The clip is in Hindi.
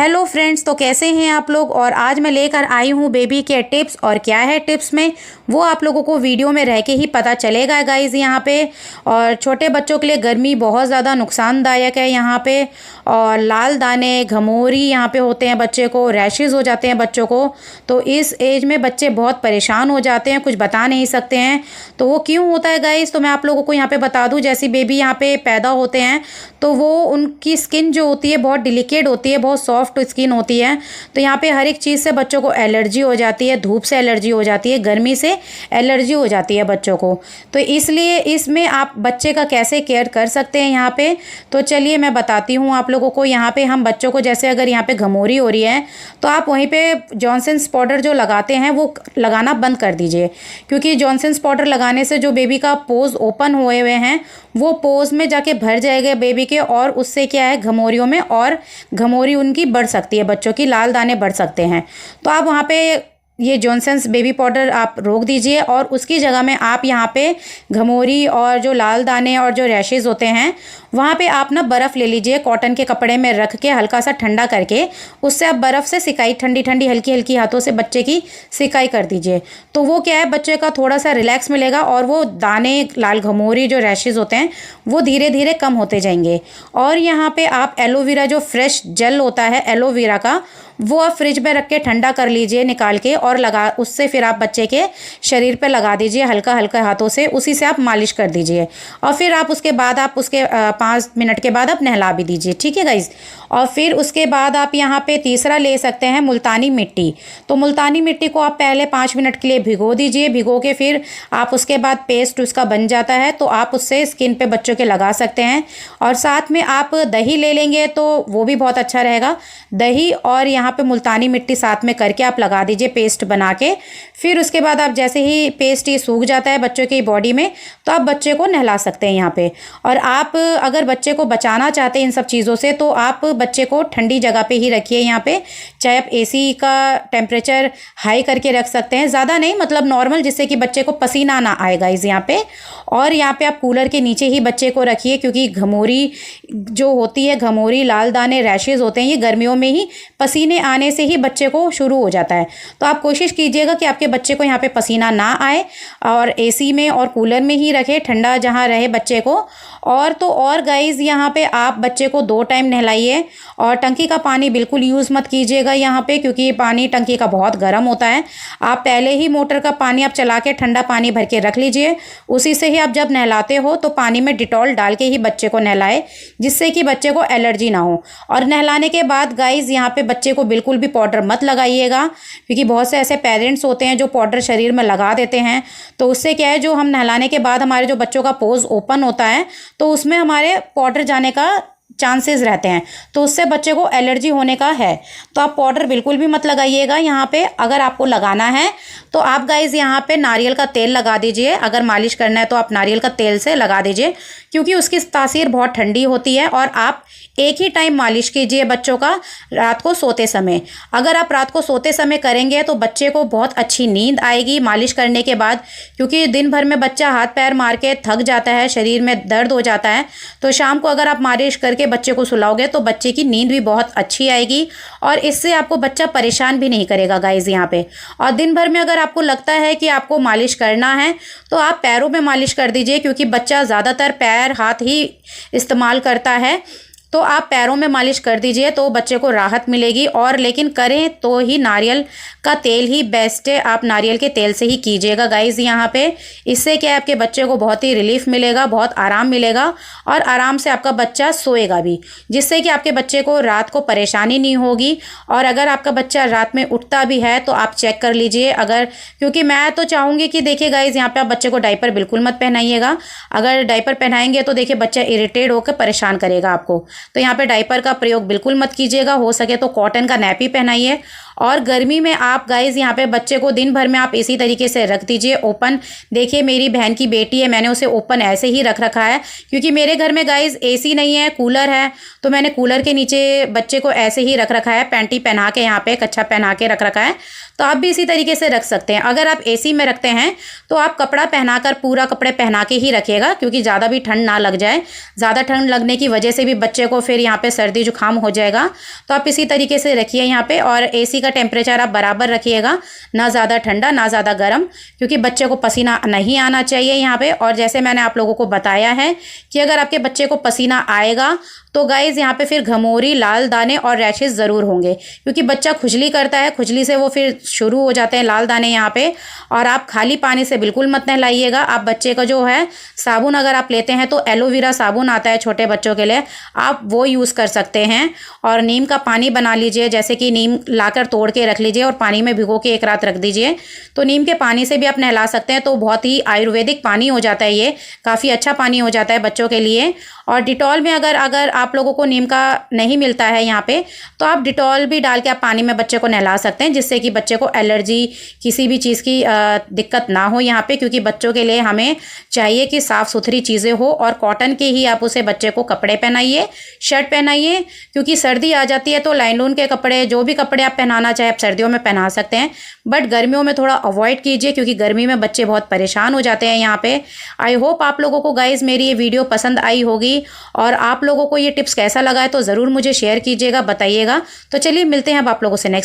हेलो फ्रेंड्स, तो कैसे हैं आप लोग। और आज मैं लेकर आई हूँ बेबी केयर टिप्स। और क्या है टिप्स में वो आप लोगों को वीडियो में रह के ही पता चलेगा गाइज़ यहाँ पे। और छोटे बच्चों के लिए गर्मी बहुत ज़्यादा नुकसानदायक है यहाँ पे। और लाल दाने, घमौरी यहाँ पे होते हैं, बच्चे को रैशेज़ हो जाते हैं बच्चों को। तो इस एज में बच्चे बहुत परेशान हो जाते हैं, कुछ बता नहीं सकते हैं। तो वो क्यों होता है गाइज़, तो मैं आप लोगों को यहाँ पे बता दूँ। जैसे बेबी यहाँ पे पैदा होते हैं तो वो उनकी स्किन जो होती है बहुत डिलिकेट होती है, बहुत सॉफ्ट स्किन होती है। तो यहाँ पे हर एक चीज़ से बच्चों को एलर्जी हो जाती है, धूप से एलर्जी हो जाती है, गर्मी से एलर्जी हो जाती है बच्चों को। तो इसलिए इसमें आप बच्चे का कैसे केयर कर सकते हैं यहाँ पे, तो चलिए मैं बताती हूँ आप लोगों को। यहाँ पे हम बच्चों को, जैसे अगर यहाँ पे घमौरी हो रही है तो आप वहीं पे जॉनसन्स पाउडर जो लगाते हैं वो लगाना बंद कर दीजिए। क्योंकि जॉनसन्स पाउडर लगाने से जो बेबी का पोज ओपन हुए हुए हैं वो पोज में जाके भर जाएगा बेबी के, और उससे क्या है घमौरियों में और घमौरी उनकी बढ़ सकती है, बच्चों की लाल दाने बढ़ सकते हैं। तो आप वहाँ पे ये जॉनसन्स बेबी पाउडर आप रोक दीजिए और उसकी जगह में आप यहाँ पे घमौरी और जो लाल दाने और जो रैशेज़ होते हैं वहाँ पे आप ना बर्फ़ ले लीजिए, कॉटन के कपड़े में रख के हल्का सा ठंडा करके उससे आप बर्फ़ से सिकाई, ठंडी ठंडी हल्की हल्की हाथों से बच्चे की सिकाई कर दीजिए। तो वो क्या है, बच्चे का थोड़ा सा रिलैक्स मिलेगा और वो दाने, लाल घमौरी, जो रैशेज़ होते हैं वो धीरे धीरे कम होते जाएंगे। और यहाँ पे आप एलोवेरा, जो फ्रेश जेल होता है एलोवेरा का, वो आप फ्रिज में रख के ठंडा कर लीजिए निकाल के, और लगा उससे फिर आप बच्चे के शरीर पे लगा दीजिए हल्का हल्का हाथों से, उसी से आप मालिश कर दीजिए। और फिर आप उसके बाद आप उसके 5 मिनट के बाद आप नहला भी दीजिए, ठीक है गाइज। और फिर उसके बाद आप यहाँ पे तीसरा ले सकते हैं मुल्तानी मिट्टी। तो मुल्तानी मिट्टी को आप पहले 5 मिनट के लिए भिगो दीजिए, भिगो के फिर आप उसके बाद पेस्ट उसका बन जाता है तो आप उससे स्किन पे बच्चों के लगा सकते हैं। और साथ में आप दही ले लेंगे तो वो भी बहुत अच्छा रहेगा। दही और यहाँ पे मुल्तानी मिट्टी साथ में करके आप लगा दीजिए पेस्ट बना के। फिर उसके बाद आप जैसे ही पेस्ट ये सूख जाता है बच्चों की बॉडी में तो आप बच्चे को नहला सकते हैं यहाँ पे। और आप अगर बच्चे को बचाना चाहते हैं इन सब चीज़ों से तो आप बच्चे को ठंडी जगह पे ही रखिए यहाँ पे। चाहे आप एसी का टेम्परेचर हाई करके रख सकते हैं, ज़्यादा नहीं, मतलब नॉर्मल, जिससे कि बच्चे को पसीना ना आएगा इस यहाँ पे। और यहाँ पे आप कूलर के नीचे ही बच्चे को रखिए, क्योंकि घमौरी जो होती है, घमौरी, लाल दाने, रैशेज़ होते हैं, ये गर्मियों में ही पसीने आने से ही बच्चे को शुरू हो जाता है। तो आप कोशिश कीजिएगा कि आपके बच्चे को यहाँ पे पसीना ना आए और एसी में और कूलर में ही रखे, ठंडा जहाँ रहे बच्चे को। और तो और गाइज़ यहाँ पे आप बच्चे को 2 टाइम नहलाइए। और टंकी का पानी बिल्कुल यूज़ मत कीजिएगा यहाँ पे, क्योंकि ये पानी टंकी का बहुत गर्म होता है। आप पहले ही मोटर का पानी आप चला के ठंडा पानी भर के रख लीजिए, उसी से ही आप जब नहलाते हो तो पानी में डिटॉल डाल के ही बच्चे को नहलाए, जिससे कि बच्चे को एलर्जी ना हो। और नहलाने के बाद गाइज़ यहाँ पे बच्चे को बिल्कुल भी पाउडर मत लगाइएगा, क्योंकि बहुत से ऐसे पेरेंट्स होते हैं जो पाउडर शरीर में लगा देते हैं। तो उससे क्या है, जो हम नहलाने के बाद हमारे जो बच्चों का पोज ओपन होता है तो उसमें हमारे पाउडर जाने का चांसेस रहते हैं, तो उससे बच्चे को एलर्जी होने का है। तो आप पाउडर बिल्कुल भी मत लगाइएगा यहाँ पे। अगर आपको लगाना है तो आप गाइज़ यहाँ पे नारियल का तेल लगा दीजिए। अगर मालिश करना है तो आप नारियल का तेल से लगा दीजिए, क्योंकि उसकी तासीर बहुत ठंडी होती है। और आप एक ही टाइम मालिश कीजिए बच्चों का, रात को सोते समय। अगर आप रात को सोते समय करेंगे तो बच्चे को बहुत अच्छी नींद आएगी मालिश करने के बाद, क्योंकि दिन भर में बच्चा हाथ पैर मार के थक जाता है, शरीर में दर्द हो जाता है। तो शाम को अगर आप मालिश करके बच्चे को सुलाओगे तो बच्चे की नींद भी बहुत अच्छी आएगी, और इससे आपको बच्चा परेशान भी नहीं करेगा गाइज यहाँ पे। और दिन भर में अगर आपको लगता है कि आपको मालिश करना है तो आप पैरों में मालिश कर दीजिए, क्योंकि बच्चा ज़्यादातर पैर हाथ ही इस्तेमाल करता है। तो आप पैरों में मालिश कर दीजिए तो बच्चे को राहत मिलेगी। और लेकिन करें तो ही नारियल का तेल ही बेस्ट है, आप नारियल के तेल से ही कीजिएगा गाइज़ यहाँ पे। इससे क्या है, आपके बच्चे को बहुत ही रिलीफ मिलेगा, बहुत आराम मिलेगा, और आराम से आपका बच्चा सोएगा भी, जिससे कि आपके बच्चे को रात को परेशानी नहीं होगी। और अगर आपका बच्चा रात में उठता भी है तो आप चेक कर लीजिए। अगर, क्योंकि मैं तो चाहूँगी कि देखिए गाइज़ यहाँ पे आप बच्चे को डायपर बिल्कुल मत पहनाइएगा। अगर डायपर पहनाएंगे तो देखिए बच्चा इरिटेट होकर परेशान करेगा आपको। तो यहाँ पे डायपर का प्रयोग बिल्कुल मत कीजिएगा, हो सके तो कॉटन का नैपी पहनाइए। और गर्मी में आप गाइज़ यहाँ पे बच्चे को दिन भर में आप इसी तरीके से रख दीजिए ओपन। देखिए मेरी बहन की बेटी है, मैंने उसे ओपन ऐसे ही रख रखा है क्योंकि मेरे घर में गाइज़ एसी नहीं है, कूलर है, तो मैंने कूलर के नीचे बच्चे को ऐसे ही रख रखा है, पैंटी पहना के यहाँ पे कच्छा पहना के रख रखा है। तो आप भी इसी तरीके से रख सकते हैं। अगर आप एसी में रखते हैं तो आप कपड़ा पहनाकर, पूरा कपड़े पहना के ही रखिएगा क्योंकि ज़्यादा भी ठंड ना लग जाए। ज़्यादा ठंड लगने की वजह से भी बच्चे को फिर यहाँ पे सर्दी जुकाम हो जाएगा। तो आप इसी तरीके से रखिए यहाँ पे। और एसी का टेम्परेचर आप बराबर रखिएगा, ना ज़्यादा ठंडा ना ज़्यादा गर्म, क्योंकि बच्चे को पसीना नहीं आना चाहिए यहाँ पे। और जैसे मैंने आप लोगों को बताया है कि अगर आपके बच्चे को पसीना आएगा तो गाइज़ यहाँ पे फिर घमौरी, लाल दाने और रैशेस ज़रूर होंगे, क्योंकि बच्चा खुजली करता है, खुजली से वो फिर शुरू हो जाते हैं लाल दाने यहाँ पे। और आप खाली पानी से बिल्कुल मत नहलाइएगा। आप बच्चे का जो है साबुन अगर आप लेते हैं तो एलोवेरा साबुन आता है छोटे बच्चों के लिए, आप वो यूज़ कर सकते हैं। और नीम का पानी बना लीजिए, जैसे कि नीम लाकर तोड़ के रख लीजिए और पानी में भिगो के एक रात रख दीजिए, तो नीम के पानी से भी आप नहला सकते हैं। तो बहुत ही आयुर्वेदिक पानी हो जाता है, ये काफ़ी अच्छा पानी हो जाता है बच्चों के लिए। और डिटॉल में अगर आप लोगों को नीम का नहीं मिलता है यहाँ पे, तो आप डिटॉल भी डाल के आप पानी में बच्चे को नहला सकते हैं, जिससे कि बच्चे को एलर्जी, किसी भी चीज़ की दिक्कत ना हो यहाँ पे। क्योंकि बच्चों के लिए हमें चाहिए कि साफ़ सुथरी चीज़ें हो, और कॉटन के ही आप उसे बच्चे को कपड़े पहनाइए, शर्ट पहनाइए। क्योंकि सर्दी आ जाती है तो लाइनून के कपड़े, जो भी कपड़े आप पहनाना चाहे आप सर्दियों में पहना सकते हैं, बट गर्मियों में थोड़ा अवॉइड कीजिए क्योंकि गर्मी में बच्चे बहुत परेशान हो जाते हैं यहाँ पे। आई होप आप लोगों को गाइज़ मेरी ये वीडियो पसंद आई होगी, और आप लोगों को ये टिप्स कैसा लगा है तो ज़रूर मुझे शेयर कीजिएगा, बताइएगा। तो चलिए मिलते हैं अब आप लोगों से नेक्स्ट